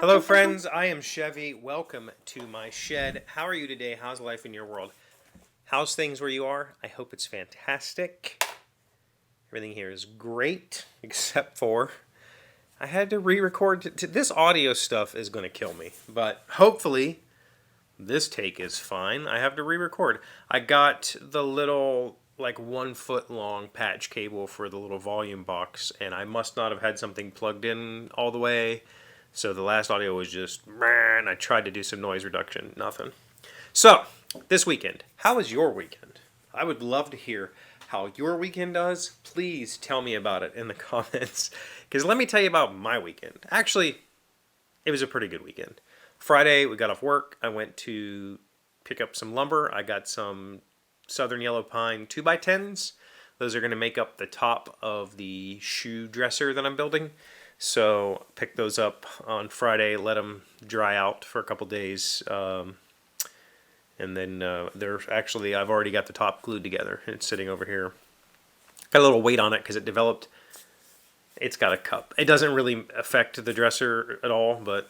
Hello, friends. I am Chevy. Welcome to my shed. How are you today? How's life in your world? How's things where you are? I hope it's fantastic. Everything here is great, except for I had to re-record. This audio stuff is going to kill me, but hopefully this take is fine. I have to re-record. I got the little like 1 foot long patch cable for the little volume box, and I must not have had something plugged in all the way. So the last audio was just, and I tried to do some noise reduction, nothing. So, this weekend, how was your weekend? I would love to hear how your weekend does. Please tell me about it in the comments. Because let me tell you about my weekend. Actually, it was a pretty good weekend. Friday, we got off work. I went to pick up some lumber. I got some Southern Yellow Pine 2x10s. Those are going to make up the top of the shoe dresser that I'm building. So picked those up on Friday, let them dry out for a couple days, and then they're actually, I've already got the top glued together. It's sitting over here. Got a little weight on it because it developed. It's got a cup. It doesn't really affect the dresser at all, but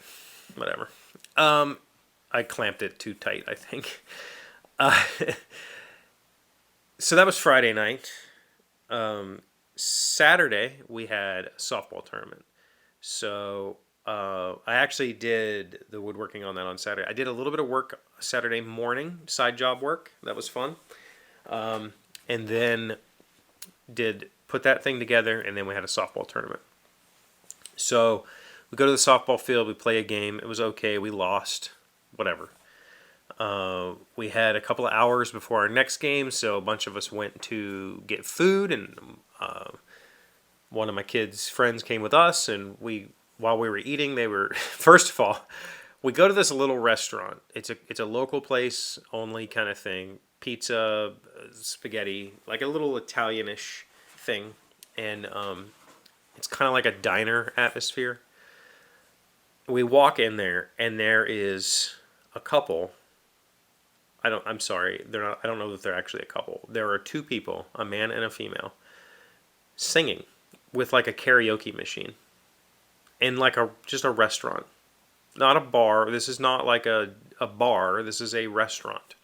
whatever. I clamped it too tight, I think. Uh, so that was Friday night. Saturday we had a softball tournament. So I actually did the woodworking on that on Saturday. I did a little bit of work Saturday morning, side job work. That was fun. And then did put that thing together, and then we had a softball tournament. So we go to the softball field, we play a game. It was okay. We lost. Whatever. We had a couple of hours before our next game, so a bunch of us went to get food, and one of my kids' friends came with us, and while we were eating, they were first of all, we go to this little restaurant. It's a local place only kind of thing, pizza, spaghetti, like a little Italianish thing, and it's kind of like a diner atmosphere. We walk in there, and there is a couple. I'm sorry, they're not. I don't know that they're actually a couple. There are two people, a man and a female, singing with like a karaoke machine in like just a restaurant, not a bar. This is not like a bar. This is a restaurant.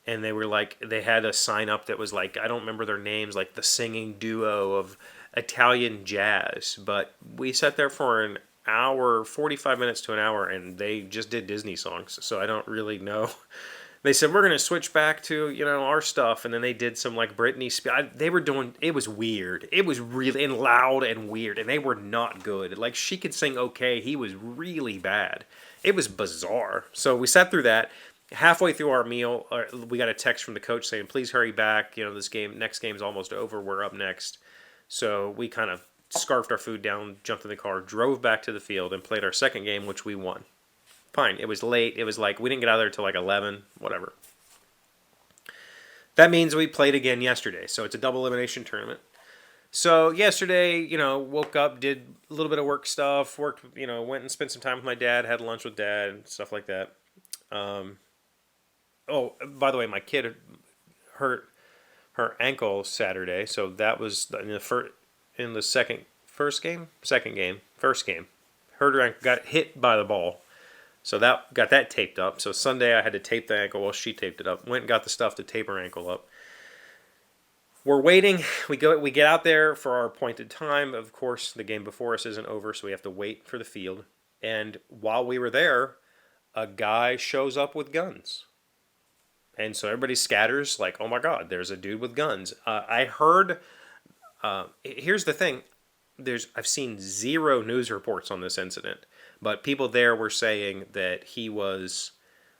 And they were like, they had a sign up that was like, I don't remember their names, like the singing duo of Italian jazz. But we sat there for an hour, 45 minutes to an hour, and they just did Disney songs. So I don't really know. They said, we're going to switch back to, our stuff. And then they did some like Britney Spears. They were doing, it was weird. It was really and loud and weird. And they were not good. Like she could sing okay. He was really bad. It was bizarre. So we sat through that. Halfway through our meal, we got a text from the coach saying, please hurry back. Next game's almost over. We're up next. So we kind of scarfed our food down, jumped in the car, drove back to the field, and played our second game, which we won. Fine. It was late. It was like, we didn't get out of there till like 11, whatever. That means we played again yesterday. So it's a double elimination tournament. So yesterday, woke up, did a little bit of work stuff, went and spent some time with my dad, had lunch with dad, and stuff like that. Oh, by the way, my kid hurt her ankle Saturday. So that was in the first game. Hurt her ankle, got hit by the ball. So that got that taped up. So Sunday I had to tape the ankle while she taped it up. Went and got the stuff to tape her ankle up. We're waiting. We get out there for our appointed time. Of course, the game before us isn't over, so we have to wait for the field. And while we were there, a guy shows up with guns. And so everybody scatters like, oh my God, there's a dude with guns. I heard, here's the thing. I've seen zero news reports on this incident. But people there were saying that he was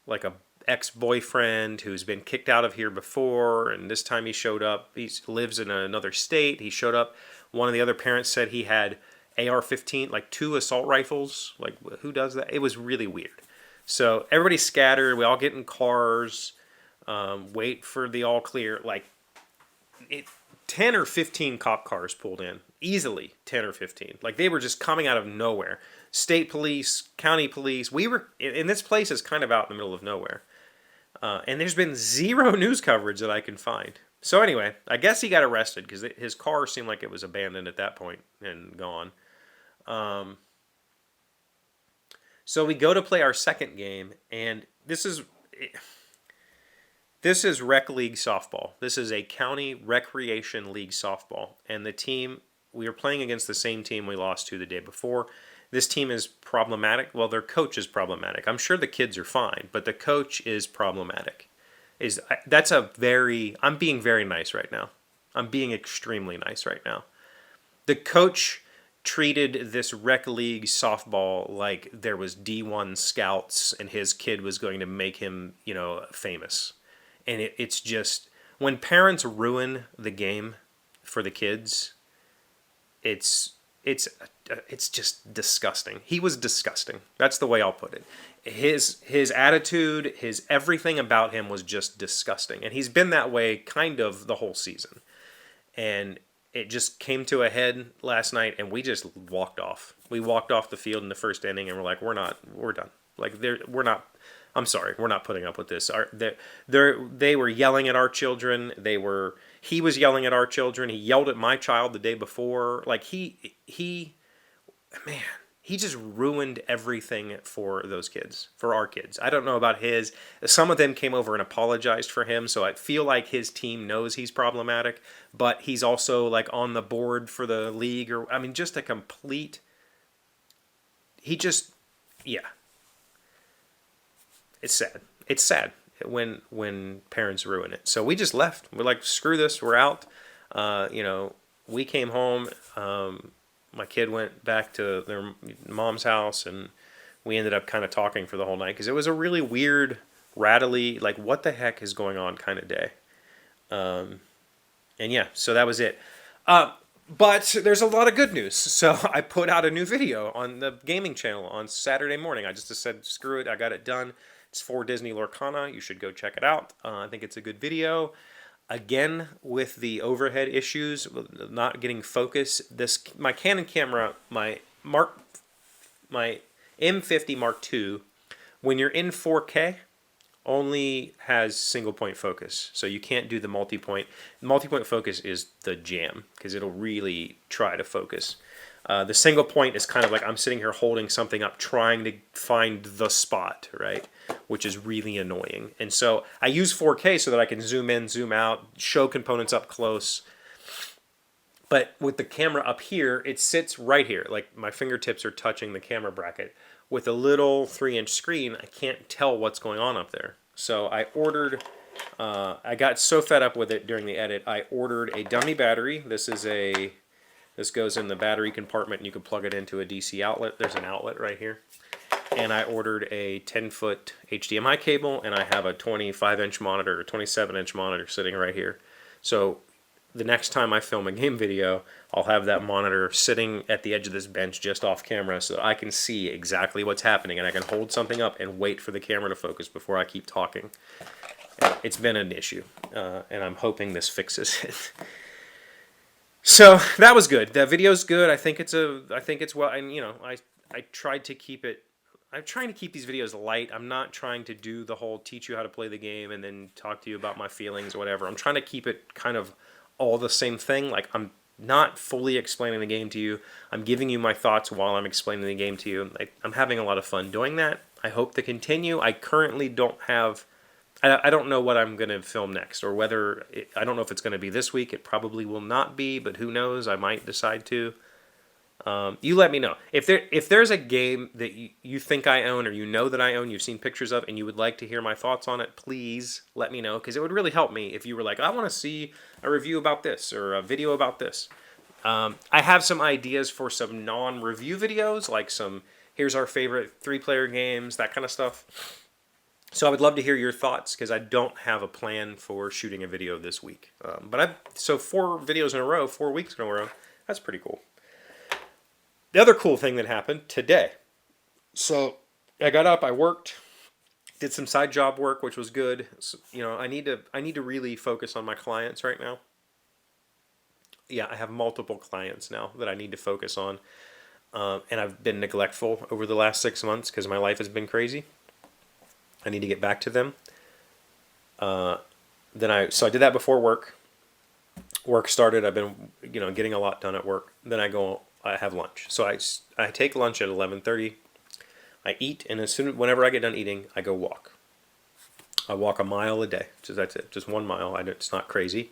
like a ex-boyfriend who's been kicked out of here before, and this time he showed up. He lives in another state. He showed up. One of the other parents said he had AR-15, like 2 assault rifles. Like, who does that? It was really weird. So everybody scattered. We all get in cars, wait for the all clear. Like, 10 or 15 cop cars pulled in. Easily 10 or 15. Like, they were just coming out of nowhere. State police, county police. And this place is kind of out in the middle of nowhere. And there's been zero news coverage that I can find. So anyway, I guess he got arrested because his car seemed like it was abandoned at that point and gone. So we go to play our second game, and this is rec league softball. This is a county recreation league softball, and the team we are playing against the same team we lost to the day before. This team is problematic. Well, their coach is problematic. I'm sure the kids are fine, but the coach is problematic. I'm being very nice right now. I'm being extremely nice right now. The coach treated this rec league softball like there was D1 scouts and his kid was going to make him, famous. And it's just, when parents ruin the game for the kids, it's just disgusting. He was disgusting. That's the way I'll put it. His attitude, his everything about him was just disgusting. And he's been that way kind of the whole season. And it just came to a head last night, and we just walked off. We walked off the field in the first inning, and we're like, we're done. Like, we're not. I'm sorry, we're not putting up with this. They were yelling at our children. He was yelling at our children. He yelled at my child the day before. Like, man, he just ruined everything for those kids, for our kids. I don't know about his. Some of them came over and apologized for him, so I feel like his team knows he's problematic, but he's also like on the board for the league, just a complete. Yeah. It's sad. It's sad when parents ruin it. So we just left. We're like, screw this. We're out. We came home. My kid went back to their mom's house, and we ended up kind of talking for the whole night because it was a really weird, rattly, like, what the heck is going on kind of day. And yeah, so that was it. But there's a lot of good news. So I put out a new video on the gaming channel on Saturday morning. I just said, screw it. I got it done. It's for Disney Lorcana. You should go check it out. I think it's a good video. Again, with the overhead issues, not getting focus. My Canon camera, my M50 Mark II, when you're in 4K, only has single point focus. So you can't do the multi-point. Multi-point focus is the jam because it'll really try to focus. The single point is kind of like I'm sitting here holding something up trying to find the spot, right? Which is really annoying. And so I use 4K so that I can zoom in, zoom out, show components up close. But with the camera up here, it sits right here. Like my fingertips are touching the camera bracket. With a little 3-inch screen, I can't tell what's going on up there. So I ordered, I got so fed up with it during the edit, I ordered a dummy battery. This goes in the battery compartment, and you can plug it into a DC outlet. There's an outlet right here. And I ordered a 10-foot HDMI cable, and I have a 25-inch monitor, or 27-inch monitor sitting right here. So the next time I film a game video, I'll have that monitor sitting at the edge of this bench just off camera so that I can see exactly what's happening, and I can hold something up and wait for the camera to focus before I keep talking. It's been an issue, and I'm hoping this fixes it. So that was good. The video's good. I think it's well, and I tried to keep it. I'm trying to keep these videos light. I'm not trying to do the whole teach you how to play the game and then talk to you about my feelings or whatever. I'm trying to keep it kind of all the same thing. Like, I'm not fully explaining the game to you. I'm giving you my thoughts while I'm explaining the game to you. I'm having a lot of fun doing that. I hope to continue. I currently don't have. I don't know what I'm going to film next, or whether I don't know if it's going to be this week. It probably will not be, but who knows? I might decide to. You let me know if there's a game that you think I own, or you know that I own, you've seen pictures of, and you would like to hear my thoughts on it. Please let me know, because it would really help me if you were like, I want to see a review about this or a video about this. I have some ideas for some non-review videos, like here's our favorite 3-player games, that kind of stuff. So I would love to hear your thoughts, because I don't have a plan for shooting a video this week. So 4 videos in a row, 4 weeks in a row, that's pretty cool. The other cool thing that happened today. So I got up, I worked, did some side job work, which was good. So, I need to really focus on my clients right now. Yeah, I have multiple clients now that I need to focus on. And I've been neglectful over the last 6 months because my life has been crazy. I need to get back to them. So I did that before work. Work started. I've been, getting a lot done at work. Then I have lunch. So I take lunch at 11:30. I eat, and whenever I get done eating, I go walk. I walk a mile a day. So that's it, just 1 mile. It's not crazy.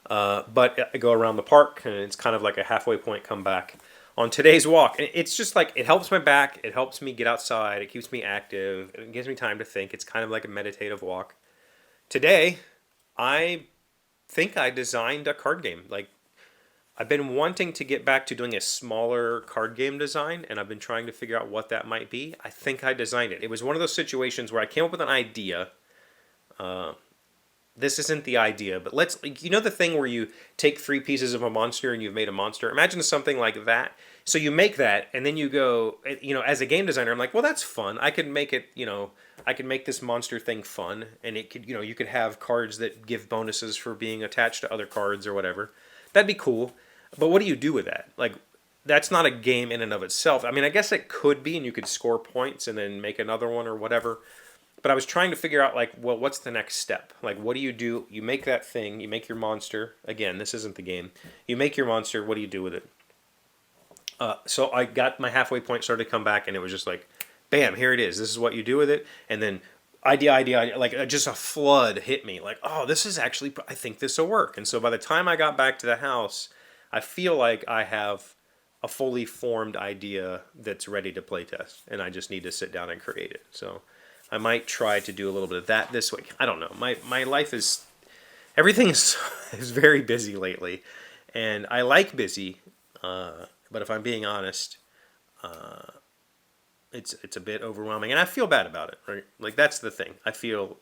But I go around the park, and it's kind of like a halfway point, come back. On today's walk, it's just like, it helps my back, it helps me get outside, it keeps me active, it gives me time to think. It's kind of like a meditative walk. Today, I think I designed a card game. Like, I've been wanting to get back to doing a smaller card game design, and I've been trying to figure out what that might be. I think I designed it. It was one of those situations where I came up with an idea. This isn't the idea, but you know the thing where you take 3 pieces of a monster and you've made a monster? Imagine something like that. So you make that, and then you go, as a game designer, I'm like, well, that's fun. I could make it, I could make this monster thing fun, and it could, you could have cards that give bonuses for being attached to other cards or whatever. That'd be cool. But what do you do with that? Like, that's not a game in and of itself. I mean, I guess it could be, and you could score points and then make another one or whatever. But I was trying to figure out, like, well, what's the next step? Like, what do? You make that thing, you make your monster. Again, this isn't the game. You make your monster, what do you do with it? So I got my halfway point, started to come back, and it was just like, bam, here it is. This is what you do with it. And then idea, like just a flood hit me. Like, oh, this is actually, I think this will work. And so by the time I got back to the house, I feel like I have a fully formed idea that's ready to play test, and I just need to sit down and create it. So I might try to do a little bit of that this week. I don't know. My life is, everything is very busy lately, and I like busy, but if I'm being honest, it's a bit overwhelming, and I feel bad about it. Right? Like, that's the thing. I feel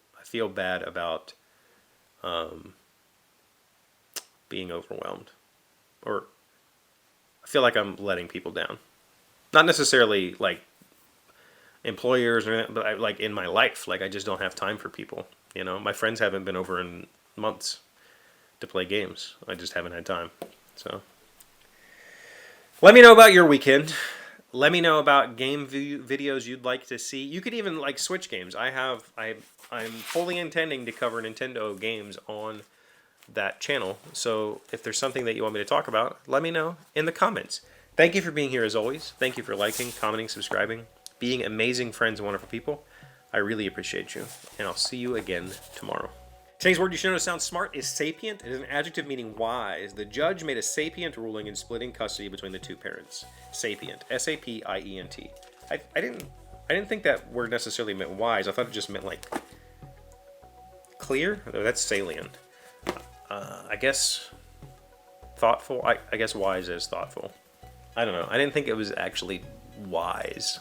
bad about being overwhelmed. Or I feel like I'm letting people down. Not necessarily like employers or anything, but like in my life, like I just don't have time for people. My friends haven't been over in months to play games. I just haven't had time. So let me know about your weekend. Let me know about game videos you'd like to see. You could even like switch games. I'm fully intending to cover Nintendo games on that channel. So if there's something that you want me to talk about, let me know in the comments. Thank you for being here as always. Thank you for liking, commenting, subscribing, being amazing friends and wonderful people. I really appreciate you, and I'll see you again tomorrow. Today's word you should know to sound smart is sapient. It is an adjective meaning wise. The judge made a sapient ruling in splitting custody between the 2 parents. Sapient, S-A-P-I-E-N-T. I didn't think that word necessarily meant wise. I thought it just meant like clear. No, that's salient. I guess thoughtful. I guess wise is thoughtful. I don't know. I didn't think it was actually wise.